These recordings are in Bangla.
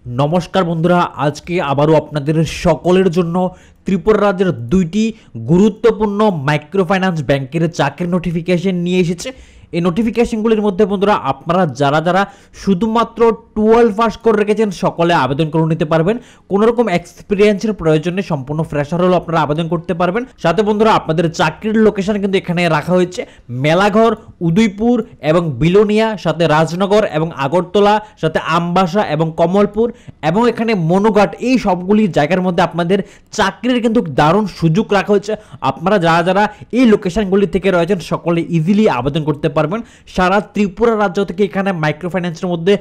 নমস্কার বন্ধুরা, আজকে আবারও আপনাদের সকলের জন্য ত্রিপুরা রাজ্যের দুইটি গুরুত্বপূর্ণ মাইক্রোফাইন্যান্স ব্যাংকের চাকরির নোটিফিকেশন নিয়ে এসেছে। এই নোটিফিকেশনগুলির মধ্যে বন্ধুরা আপনারা যারা শুধুমাত্র 12 পাস করে রেখেছেন সকলে আবেদন করে নিতে পারবেন। কোনো রকম এক্সপিরিয়েন্সের প্রয়োজনে সম্পূর্ণ ফ্রেশার হলেও আপনারা আবেদন করতে পারবেন। সাথে বন্ধুরা আপনাদের চাকরির লোকেশন কিন্তু এখানে রাখা হয়েছে মেলাঘর, উদয়পুর এবং বিলোনিয়া, সাথে রাজনগর এবং আগরতলা, সাথে আমবাসা এবং কমলপুর এবং এখানে মনুঘাট, এই সবগুলি জায়গার মধ্যে আপনাদের চাকরির কিন্তু দারুণ সুযোগ রাখা হয়েছে। আপনারা যারা এই লোকেশনগুলি থেকে রয়েছেন সকলে ইজিলি আবেদন করতে পারবেন। সারা ত্রিপুরা রাজ্য থেকে এখানে মাইক্রো ফাইন্যান্সের মধ্যে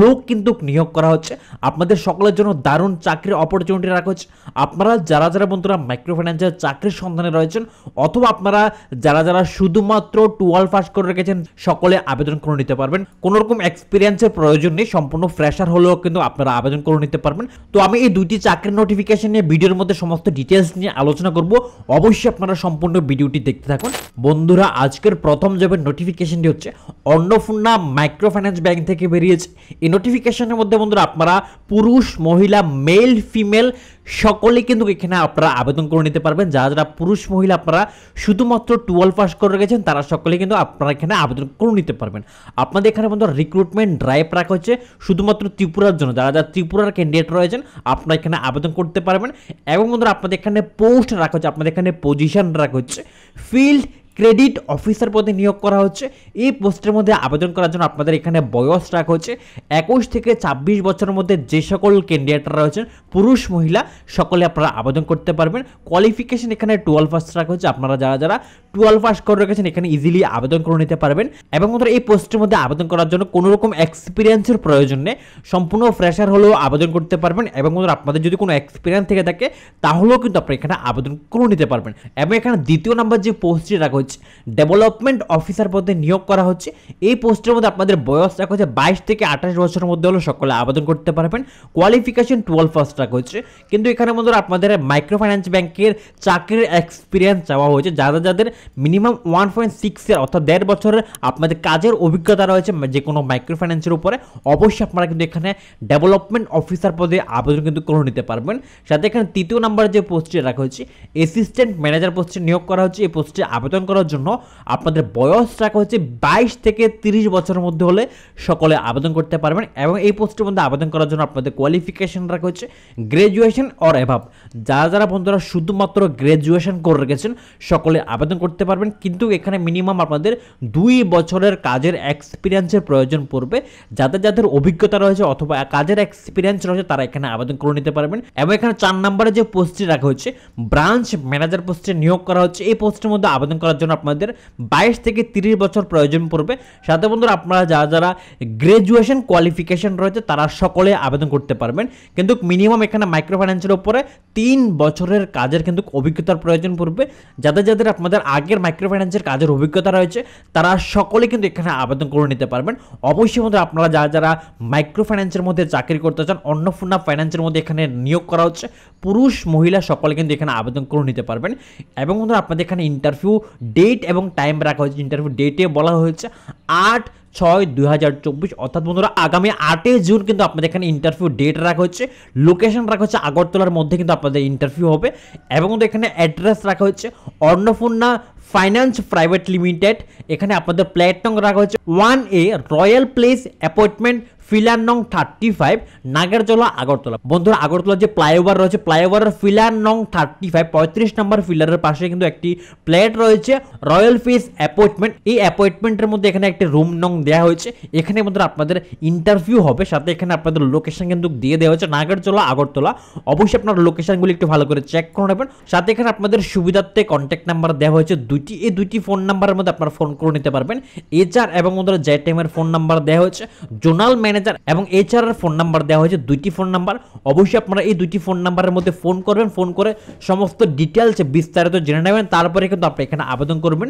লোক কিন্তু নিয়োগ করা হচ্ছে। আপনাদের সকলের জন্য দারুণ চাকরির অপরচুনিটি রাখা হচ্ছে। আপনারা যারা বন্ধুরা মাইক্রো ফাইন্যান্সের চাকরির সন্ধানে রয়েছেন অথবা আপনারা যারা শুধুমাত্র 12 পাস করে রেখেছেন সকলে আবেদন করে নিতে পারবেন। কোনো রকম এক্সপিরিয়েন্সের প্রয়োজন নেই, সম্পূর্ণ ফ্রেশার হলেও কিন্তু আপনারা আবেদন করে নিতে পারবেন। তো আমি এই দুইটি চাকরির নোটিফিকেশন নিয়ে ভিডিওর মধ্যে সমস্ত ডিটেলস নিয়ে আলোচনা করব। অবশ্যই আপনারা সম্পূর্ণ ভিডিওটি দেখতে থাকুন। বন্ধুরা আজকের প্রথম জবের নোটিফিকেশনটি হচ্ছে অন্নপূর্ণা মাইক্রো ফাইন্যান্স ব্যাংক থেকে বেরিয়েছে। এই নোটিফিকেশনের মধ্যে বন্ধুরা আপনারা পুরুষ, মহিলা, মেল, ফিমেল সকলে কিন্তু এখানে আপনারা আবেদন করে নিতে পারবেন। যারা পুরুষ মহিলা আপনারা শুধুমাত্র 12 পাস করে রেখেছেন তারা সকলে কিন্তু আপনারা এখানে আবেদন করে নিতে পারবেন। আপনাদের এখানে বন্ধুরা রিক্রুটমেন্ট ড্রাইভ রাখা হচ্ছে শুধুমাত্র ত্রিপুরার জন্য। যারা ত্রিপুরার ক্যান্ডিডেট রয়েছেন আপনারা এখানে আবেদন করতে পারবেন। এবং বন্ধুরা আপনাদের এখানে পোস্ট রাখা হচ্ছে, আপনাদের এখানে পজিশন রাখা হচ্ছে ফিল্ড ক্রেডিট অফিসার পদে নিয়োগ করা হচ্ছে। এই পোস্টের মধ্যে আবেদন করার জন্য আপনাদের এখানে বয়স রাখা হচ্ছে 21 থেকে 26 বছরের মধ্যে। যে সকল ক্যান্ডিডেটরা রয়েছেন পুরুষ মহিলা সকলে আপনারা আবেদন করতে পারবেন। কোয়ালিফিকেশন এখানে 12 পাস রাখা হচ্ছে। আপনারা যারা 12 পাস করে রেখেছেন এখানে ইজিলি আবেদন করে নিতে পারবেন। এবং বন্ধুরা এই পোস্টের মধ্যে আবেদন করার জন্য কোনো রকম এক্সপিরিয়েন্সের প্রয়োজন নেই, সম্পূর্ণ ফ্রেশার হলেও আবেদন করতে পারবেন। এবং বন্ধুরা আপনাদের যদি কোনো এক্সপিরিয়েন্স থেকে থাকে তাহলেও কিন্তু আপনারা এখানে আবেদন করে নিতে পারবেন। এবং এখানে দ্বিতীয় নাম্বার যে পোস্টটি রাখা হচ্ছে ডেভেলপমেন্ট অফিসার পদে নিয়োগ করা হচ্ছে। এই পোস্টের মধ্যে আপনাদের বয়স রাখা হচ্ছে 22 থেকে 28 বছরের মধ্যে হলে সকলে আবেদন করতে পারবেন। কোয়ালিফিকেশন 12 পাস রাখা হচ্ছে। কিন্তু এখানে বন্ধুরা আপনাদের মাইক্রো ফাইন্যান্স ব্যাংকের চাকরির এক্সপিরিয়েন্স চাওয়া হয়েছে। যাদের মিনিমাম 1.6 এর অর্থাৎ 1.5 বছরের আপনাদের কাজের অভিজ্ঞতা রয়েছে যে কোনো মাইক্রো ফাইন্যান্সের উপরে, অবশ্যই আপনারা কিন্তু এখানে ডেভেলপমেন্ট অফিসার পদে আবেদন কিন্তু করে নিতে পারবেন। সাথে এখানে তৃতীয় নাম্বার যে পোস্টটি রাখা হচ্ছে অ্যাসিস্ট্যান্ট ম্যানেজার পোস্টে নিয়োগ করা হচ্ছে। এই পোস্টে আবেদন করার জন্য আপনাদের বয়স রাখা হচ্ছে 22 থেকে 30 বছরের মধ্যে হলে সকলে আবেদন করতে পারবেন। এবং এই পোস্টের মধ্যে আবেদন করার জন্য আপনাদের কোয়ালিফিকেশন রাখা হচ্ছে গ্র্যাজুয়েশন অর অ্যাভাব। যারা বন্ধুরা শুধুমাত্র গ্র্যাজুয়েশন করে রেখেছেন সকলে আবেদন করতে পারবেন। কিন্তু এখানে মিনিমাম আপনাদের 2 বছরের কাজের এক্সপিরিয়েন্সের প্রয়োজন পড়বে। যাদের অভিজ্ঞতা রয়েছে অথবা কাজের এক্সপিরিয়েন্স রয়েছে তারা এখানে আবেদন করে নিতে পারবেন। এবং এখানে 4 নম্বরে যে পোস্টটি রাখা হচ্ছে ব্রাঞ্চ ম্যানেজার পোস্টে নিয়োগ করা হচ্ছে। এই পোস্টের মধ্যে আবেদন করার জন্য আপনাদের 22 থেকে 30 বছর প্রয়োজন পড়বে। সাথে বন্ধুরা আপনারা যারা গ্র্যাজুয়েশন কোয়ালিফিকেশন রয়েছে তারা সকলে আবেদন করতে পারবেন। কিন্তু মিনিমাম এখানে মাইক্রো ফাইন্যান্সের উপরে 3 বছরের কাজের কিন্তু অভিজ্ঞতার প্রয়োজন পড়বে। যাদের আপনাদের আগের মাইক্রো ফাইন্যান্সের কাজের অভিজ্ঞতা রয়েছে তারা সকলে কিন্তু এখানে আবেদন করে নিতে পারবেন। অবশ্যই বন্ধুরা আপনারা যারা মাইক্রো ফাইন্যান্সের মধ্যে চাকরি করতে চান অন্নপূর্ণা ফাইন্যান্সের মধ্যে এখানে নিয়োগ করা হচ্ছে। পুরুষ মহিলা সকলে কিন্তু এখানে আবেদন করে নিতে পারবেন। এবং বন্ধুরা আপনাদের এখানে ইন্টারভিউ ডেট এবং টাইম রাখা হয়েছে। ইন্টারভিউ ডেটে বলা হয়েছে 8/6/2024 অর্থাৎ বন্ধুরা আগামী 8 জুন কিন্তু আপনাদের এখানে ইন্টারভিউ ডেট রাখা হচ্ছে। লোকেশন রাখা হচ্ছে আগরতলার মধ্যে কিন্তু আপনাদের ইন্টারভিউ হবে। এবং এখানে অ্যাড্রেস রাখা হচ্ছে অন্নপূর্ণা ফাইন্যান্স প্রাইভেট লিমিটেড। এখানে আপনাদের প্ল্যাট নং রাখা হচ্ছে 1A royal place appointment filler নং 35 নাগেরজলা আগরতলা। বন্ধুরা আগরতলা যে ফ্লাইওভার রয়েছে ফ্লাইওভারের ফিলার নং 35 35 নম্বর ফিলারের পাশে কিন্তু একটি প্লেট রয়েছে রয়্যাল প্লেস অ্যাপয়েন্টমেন্ট। এই অ্যাপয়েন্টমেন্টের মধ্যে এখানে একটি রুম নং দেওয়া হয়েছে। এখানে বন্ধুরা আপনাদের ইন্টারভিউ হবে। সাথে এখানে আপনাদের লোকেশন কিন্তু দিয়ে দেওয়া হয়েছে নাগেরজলা আগরতলা। অবশ্যই আপনার লোকেশনগুলি একটু ভালো করে চেক করে নেবেন। সাথে এখানে আপনাদের সুবিধার্থে কন্ট্যাক্ট নাম্বার দেওয়া হয়েছে দুইটি। এই দুইটি ফোন নাম্বারের মধ্যে আপনারা ফোন করে নিতে পারবেন। HR এবং বন্ধুরা JTM এর ফোন নাম্বার দেওয়া হয়েছে। জোনাল ম্যানেজার এবং HR এর ফোন নাম্বার দেওয়া হয়েছে দুইটি ফোন নাম্বার। অবশ্যই আপনারা এই দুইটি ফোন নাম্বারের মধ্যে ফোন করবেন, ফোন করে সমস্ত ডিটেইলস বিস্তারিত জেনে নেবেন। তারপরে কিন্তু আপনি এখানে আবেদন করবেন।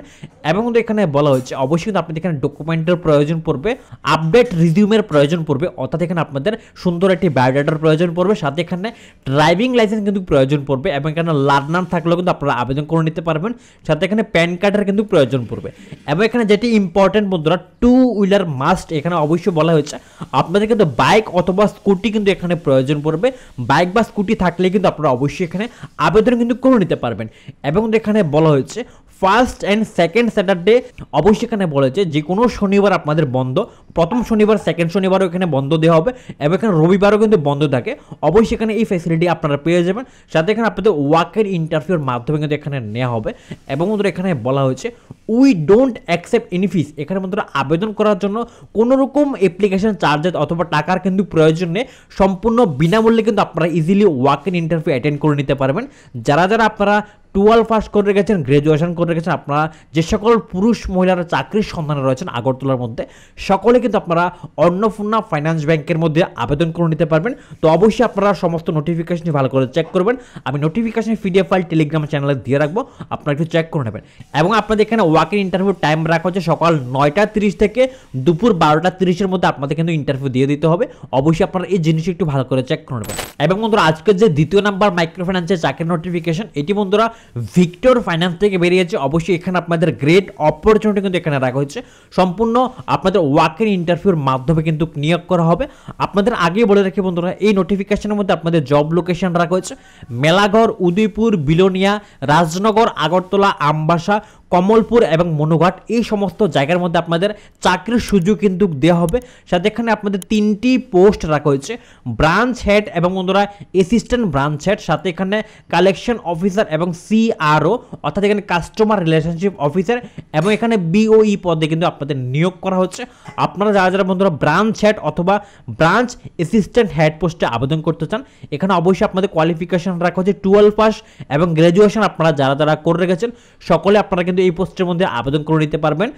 এবং এখানে বলা হয়েছে অবশ্যই কিন্তু আপনাদের এখানে ডকুমেন্টের প্রয়োজন পড়বে, আপডেট রিজিউমের প্রয়োজন পড়বে অর্থাৎ এখানে আপনাদের সুন্দর একটি বায়োডাটার প্রয়োজন পড়বে। সাথে এখানে ড্রাইভিং লাইসেন্স কিন্তু প্রয়োজন পড়বে। এবং এখানে লার্নার থাকলেও কিন্তু আপনারা আবেদন করে নিতে পারবেন। সাথে এখানে প্যান কার্ডের কিন্তু প্রয়োজন পড়বে। এবং এখানে যেটি ইম্পর্টেন্ট বন্ধুরা, 2 হুইলার মাস্ট এখানে অবশ্যই বলা হয়েছে। আপনাদের কিন্তু বাইক অথবা স্কুটি কিন্তু এখানে প্রয়োজন পড়বে। বাইক বা স্কুটি থাকলে কিন্তু আপনারা অবশ্যই এখানে আবেদন কিন্তু করে নিতে পারবেন। এবং এখানে বলা হয়েছে ফার্স্ট অ্যান্ড সেকেন্ড স্যাটারডে অবশ্যই এখানে বলেছে যে কোনো শনিবার আপনাদের বন্ধ, প্রথম শনিবার সেকেন্ড শনিবারও এখানে বন্ধ দেওয়া হবে এবং এখানে রবিবারও কিন্তু বন্ধ থাকে। অবশ্যই এখানে এই ফ্যাসিলিটি আপনারা পেয়ে যাবেন। সাথে এখানে আপনাদের ওয়াকের ইন্টারভিউর মাধ্যমে কিন্তু এখানে নেওয়া হবে। এবং বন্ধুরা এখানে বলা হয়েছে উই ডোন্ট অ্যাকসেপ্ট এনি ফিস। এখানে বন্ধুরা আবেদন করার জন্য কোনো রকম অ্যাপ্লিকেশন চার্জেস অথবা টাকার কিন্তু প্রয়োজন নেই। সম্পূর্ণ বিনামূল্যে কিন্তু আপনারা ইজিলি ওয়াকের ইন্টারভিউ অ্যাটেন্ড করে নিতে পারবেন। যারা আপনারা 12 পাস করে রেখেছেন, গ্রাজুয়েশন করে রেখেছেন, আপনারা যে সকল পুরুষ মহিলারা চাকরির সন্ধানে রয়েছেন আগরতলার মধ্যে, সকলে কিন্তু আপনারা অন্নপূর্ণা ফাইন্যান্স ব্যাংকের মধ্যে আবেদন করে নিতে পারবেন। তো অবশ্যই আপনারা সমস্ত নোটিফিকেশনটি ভালো করে চেক করবেন। আমি নোটিফিকেশন পিডিএফ ফাইল টেলিগ্রাম চ্যানেলে দিয়ে রাখবো, আপনারা একটু চেক করে নেবেন। এবং আপনাদের এখানে ওয়াকের ইন্টারভিউ টাইম রাখা হচ্ছে সকাল 9টা 30 থেকে দুপুর 12টা 30-এর মধ্যে আপনাদের কিন্তু ইন্টারভিউ দিয়ে দিতে হবে। অবশ্যই আপনারা এই জিনিসটি একটু ভালো করে চেক করে নেবেন। এবং বন্ধুরা আজকের যে দ্বিতীয় নাম্বার মাইক্রো ফাইন্যান্সের চাকরির নোটিফিকেশন, এটি বন্ধুরা ভিক্টর ফাইন্যান্স থেকে বেরিয়েছে। অবশ্যই এখানে আপনাদের গ্রেট অপরচুনিটি কিন্তু এখানে রাখা হচ্ছে। সম্পূর্ণ আপনাদের ওয়াকের ইন্টারভিউর মাধ্যমে কিন্তু নিয়োগ করা হবে। আপনাদের আগেই বলে রাখি বন্ধুরা, এই নোটিফিকেশনের মধ্যে আপনাদের জব লোকেশন রাখা হচ্ছে মেলাঘর, উদয়পুর, বিলোনিয়া, রাজনগর, আগরতলা, আমবাসা, কমলপুর এবং মনুঘাট, এই সমস্ত জায়গার মধ্যে আপনাদের চাকরির সুযোগ কিন্তু দেওয়া হবে। সাথে এখানে আপনাদের 3টি পোস্ট রাখা হয়েছে, ব্রাঞ্চ হেড এবং বন্ধুরা অ্যাসিস্ট্যান্ট ব্রাঞ্চ হেড। সাথে এখানে কালেকশন অফিসার এবং CRO অর্থাৎ এখানে কাস্টমার রিলেশনশিপ অফিসার এবং এখানে BOE পদে কিন্তু আপনাদের নিয়োগ করা হচ্ছে। আপনারা যারা বন্ধুরা ব্রাঞ্চ হেড অথবা ব্রাঞ্চ অ্যাসিস্ট্যান্ট হেড পোস্টে আবেদন করতে চান, এখানে অবশ্যই আপনাদের কোয়ালিফিকেশন রাখা হচ্ছে 12 পাস এবং গ্রাজুয়েশন আপনারা যারা করে রেখেছেন সকলে আপনারা কিন্তু এই পোস্টের মধ্যে আবেদন করে নিতে পারবেন।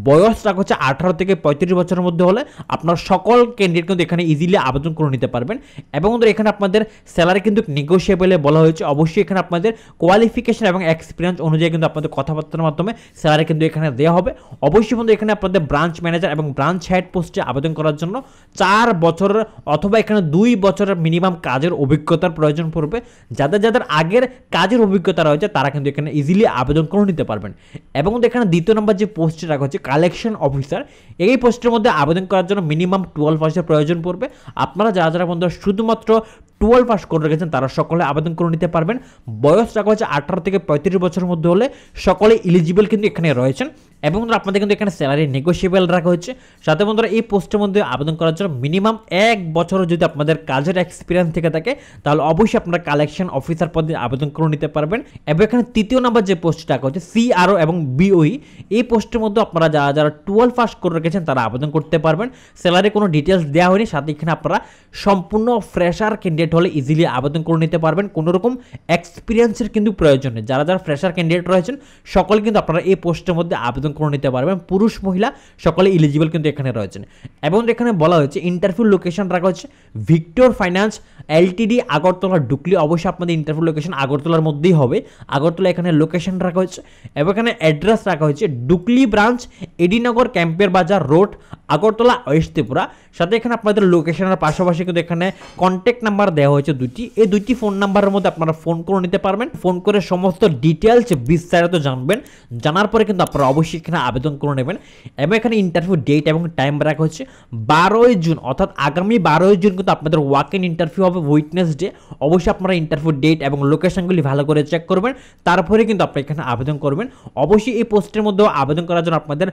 বয়স রাখা হচ্ছে 18 থেকে 35 বছরের মধ্যে হলে আপনারা সকল ক্যান্ডিডেট কিন্তু এখানে ইজিলি আবেদন করে নিতে পারবেন। এবং এখানে আপনাদের স্যালারি কিন্তু নেগোশিয়েবলে বলা হয়েছে। অবশ্যই এখানে আপনাদের কোয়ালিফিকেশন এবং এক্সপিরিয়েন্স অনুযায়ী কিন্তু আপনাদের কথাবার্তার মাধ্যমে স্যালারি কিন্তু এখানে দেওয়া হবে। অবশ্যই বন্ধু এখানে আপনাদের ব্রাঞ্চ ম্যানেজার এবং ব্রাঞ্চ হেড পোস্টে আবেদন করার জন্য 4 বছরের অথবা এখানে 2 বছরের মিনিমাম কাজের অভিজ্ঞতার প্রয়োজন পড়বে। যাদের আগের কাজের অভিজ্ঞতা রয়েছে তারা কিন্তু এখানে ইজিলি আবেদন করে নিতে পারবেন। এবং এখানে দ্বিতীয় নম্বর যে পোস্টটি রাখা হচ্ছে কালেকশন অফিসার, এই পোস্টের মধ্যে আবেদন করার জন্য মিনিমাম 12 পাসের প্রয়োজন পড়বে। আপনারা যারা বন্ধুরা শুধুমাত্র 12 পাস করে রেখেছেন তারা সকলে আবেদন করে নিতে পারবেন। বয়স রাখা হচ্ছে 18 থেকে 35 বছরের মধ্যে হলে সকলে এলিজিবল কিন্তু এখানে রয়েছেন। এবং আপনাদের কিন্তু এখানে স্যালারি নেগোশিয়েবল রাখা হচ্ছে। সাথে বন্ধুরা এই পোস্টের মধ্যে আবেদন করার জন্য মিনিমাম 1 বছর যদি আপনাদের কাজের এক্সপিরিয়েন্স থেকে থাকে তাহলে অবশ্যই আপনারা কালেকশন অফিসার পদে আবেদন করে নিতে পারবেন। এবং এখানে তৃতীয় নাম্বার যে পোস্টটা রাখা হচ্ছে CRO এবং BOE, এই পোস্টের মধ্যে আপনারা যারা 12 পাস করে রেখেছেন তারা আবেদন করতে পারবেন। স্যালারি কোনো ডিটেলস দেওয়া হয়নি। সাথে এখানে আপনারা সম্পূর্ণ ফ্রেশার ক্যান্ডিডেট হলে ইজিলি আবেদন করে নিতে পারবেন। কোনো রকম এক্সপিরিয়েন্সের কিন্তু প্রয়োজন নেই। যারা ফ্রেশার ক্যান্ডিডেট রয়েছেন সকলে কিন্তু আপনারা এই পোস্টের মধ্যে আবেদন করে নিতে পারবেন। পুরুষ মহিলা সকলে এলিজিবল কিন্তু এখানে রয়েছেন। এবং এখানে বলা হয়েছে ইন্টারভিউ লোকেশন রাখা হচ্ছে ভিক্টর ফাইন্যান্স LTD, আগরতলা, ডুকলি। অবশ্যই আপনাদের ইন্টারভিউ লোকেশন আগরতলার মধ্যেই হবে। আগরতলা এখানে লোকেশন রাখা হচ্ছে এবং এখানে অ্যাড্রেস রাখা হচ্ছে ডুকলি ব্রাঞ্চ, এডিনগর, ক্যাম্পের বাজার রোড, আগরতলা, ওয়েস্ট ত্রিপুরা। সাথে এখানে আপনাদের লোকেশনের পাশাপাশি কিন্তু এখানে কন্ট্যাক্ট নাম্বার দেওয়া হয়েছে 2টি। এই 2টি ফোন নাম্বারের মধ্যে আপনারা ফোন করে নিতে পারবেন। ফোন করে সমস্ত ডিটেলস বিস্তারিত জানবেন। জানার পরে কিন্তু আপনারা অবশ্যই এখানে আবেদন করে নেবেন। এবং এখানে ইন্টারভিউ ডেট এবং টাইম রাখা হচ্ছে 12 জুন, অর্থাৎ আগামী 12 জুন কিন্তু আপনাদের ওয়াক ইন ইন্টারভিউ হবে, উইটনেসডে। অবশ্যই আপনারা ইন্টারভিউ ডেট এবং লোকেশনগুলি ভালো করে চেক করবেন, তারপরে কিন্তু আপনারা এখানে আবেদন করবেন। অবশ্যই এই পোস্টের মধ্যেও আবেদন করার জন্য আপনাদের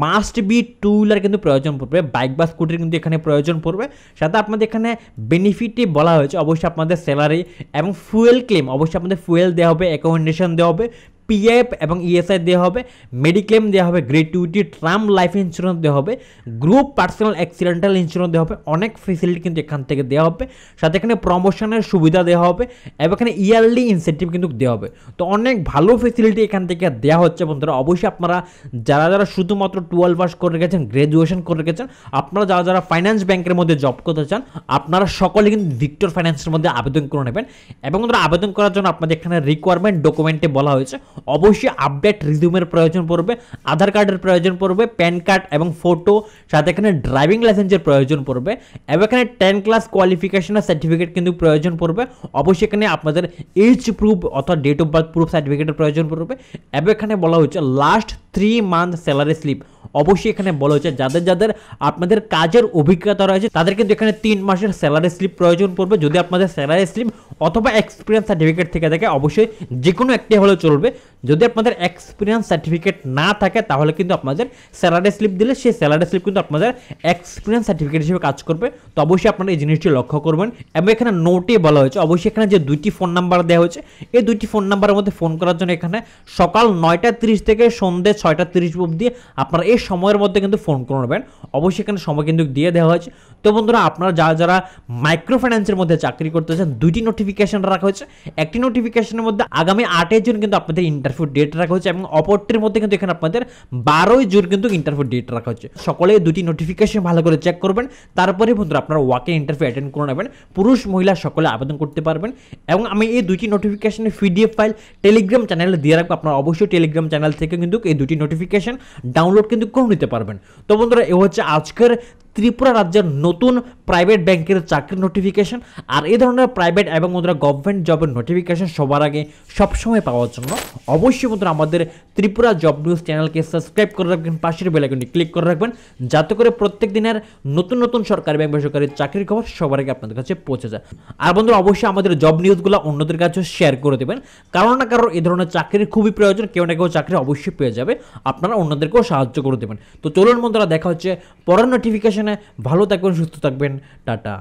মাস্ট বি 2 হুইলার কিন্তু প্রয়োজন পড়বে, বাইক বা স্কুটির কিন্তু এখানে প্রয়োজন পড়বে। সাথে আপনাদের এখানে বেনিফিটে বলা হয়েছে অবশ্যই আপনাদের স্যালারি এবং ফুয়েল ক্লেম, অবশ্যই আপনাদের ফুয়েল দেওয়া হবে, অ্যাকোমোডেশন দেওয়া হবে, PF এবং ESI দেওয়া হবে, মেডিক্লেম দেওয়া হবে, গ্র্যাচুইটি, টার্ম লাইফ ইন্স্যুরেন্স দেওয়া হবে, গ্রুপ পার্সোনাল অ্যাক্সিডেন্টাল ইন্স্যুরেন্স দেওয়া হবে। অনেক ফেসিলিটি কিন্তু এখান থেকে দেওয়া হবে। সাথে এখানে প্রমোশনের সুবিধা দেওয়া হবে এবং এখানে ইয়ারলি ইনসেন্টিভ কিন্তু দেওয়া হবে। তো অনেক ভালো ফেসিলিটি এখান থেকে দেওয়া হচ্ছে বন্ধুরা। অবশ্যই আপনারা যারা শুধুমাত্র 12 পাস করে রেখেছেন, গ্র্যাজুয়েশন করে রেখেছেন, আপনারা যারা ফাইন্যান্স ব্যাংকের মধ্যে জব করতে চান আপনারা সকলে কিন্তু ভিক্টর ফাইন্যান্সের মধ্যে আবেদন করে নেবেন। এবং বন্ধুরা আবেদন করার জন্য আপনাদের এখানে রিকোয়ারমেন্ট ডকুমেন্টে বলা হয়েছে অবশ্যই আপডেট রিজিউমের প্রয়োজন পড়বে, আধার কার্ডের প্রয়োজন পড়বে, প্যান কার্ড এবং ফটো, সাথে এখানে ড্রাইভিং লাইসেন্সের প্রয়োজন পড়বে এবং এখানে 10 ক্লাস কোয়ালিফিকেশনের সার্টিফিকেট কিন্তু প্রয়োজন পড়বে। অবশ্যই এখানে আপনাদের এজ প্রুফ অথবা ডেট অফ বার্থ প্রুফ সার্টিফিকেটের প্রয়োজন পড়বে এবং এখানে বলা হচ্ছে লাস্ট 3 মান্থ স্যালারি স্লিপ। অবশ্যই এখানে বলা হচ্ছে যাদের যাদের আপনাদের কাজের অভিজ্ঞতা রয়েছে তাদের কিন্তু এখানে 3 মাসের স্যালারি স্লিপ প্রয়োজন পড়বে। যদি আপনাদের স্যালারি স্লিপ অথবা এক্সপিরিয়েন্স সার্টিফিকেট থেকে থাকে অবশ্যই যে কোনো একটি হলেও চলবে। যদি আপনাদের এক্সপিরিয়েন্স সার্টিফিকেট না থাকে তাহলে কিন্তু আপনাদের স্যালারি স্লিপ দিলে সেই স্যালারি স্লিপ কিন্তু আপনাদের এক্সপিরিয়েন্স সার্টিফিকেট হিসেবে কাজ করবে। তো অবশ্যই আপনারা এই জিনিসটি লক্ষ্য করবেন এবং এখানে নোটে বলা হয়েছে অবশ্যই এখানে যে 2টি ফোন নাম্বার দেওয়া হয়েছে এই 2টি ফোন নাম্বারের মধ্যে ফোন করার জন্য এখানে সকাল 9:30 থেকে সন্ধ্যে 6:30 অবধি আপনারা এই সময়ের মধ্যে কিন্তু ফোন করবেন। অবশ্যই এখানে সময় কিন্তু দিয়ে দেওয়া হয়েছে। তো বন্ধুরা আপনারা যারা যারা মাইক্রো ফাইন্যান্সের মধ্যে চাকরি করতে চান 2টি নোটিফিকেশন রাখা হয়েছে। একটি নোটিফিকেশনের মধ্যে আগামী 8 জুন কিন্তু আপনাদের ইন্টারভিউ ডেট রাখা হয়েছে এবং অপরটির মধ্যে কিন্তু এখানে আপনাদের 12 জুন কিন্তু ইন্টারভিউ ডেট রাখা হচ্ছে। সকলে 2টি নোটিফিকেশন ভালো করে চেক করবেন, তারপরে বন্ধুরা আপনারা ওয়াকে ইন্টারভিউ অ্যাটেন্ড করে নেবেন। পুরুষ মহিলা সকলে আবেদন করতে পারবেন এবং আমি এই 2টি নোটিফিকেশনের পিডিএফ ফাইল টেলিগ্রাম চ্যানেলে দিয়ে রাখবো। আপনারা অবশ্যই টেলিগ্রাম চ্যানেল থেকে কিন্তু এই 2টি নোটিফিকেশন ডাউনলোড কিন্তু করে নিতে পারবেন। তো বন্ধুরা এ হচ্ছে আজকের ত্রিপুরা রাজ্যের নতুন প্রাইভেট ব্যাংকের চাকরির নোটিফিকেশন। আর এই ধরনের প্রাইভেট এবং বন্ধুরা গভর্নমেন্ট জবের নোটিফিকেশন সবার আগে সবসময় পাওয়ার জন্য অবশ্যই বন্ধুরা আমাদের ত্রিপুরা জব নিউজ চ্যানেলকে সাবস্ক্রাইব করে রাখবেন, পাশের বেল আইকনটি ক্লিক করে রাখবেন যাতে করে প্রত্যেক দিনের নতুন নতুন সরকারি এবং বেসরকারি চাকরির খবর সবার আগে আপনাদের কাছে পৌঁছে যায়। আর বন্ধুরা অবশ্যই আমাদের জব নিউজগুলো অন্যদের কাছে শেয়ার করে দেবেন, কারণ না কারণ এই ধরনের চাকরির খুবই প্রয়োজন, কেউ না কেউ চাকরি অবশ্যই পেয়ে যাবে, আপনারা অন্যদেরকেও সাহায্য করে দেবেন। তো চলুন বন্ধুরা দেখা হচ্ছে পরের নোটিফিকেশনে। ভালো থাকবেন, সুস্থ থাকবেন, টাটা।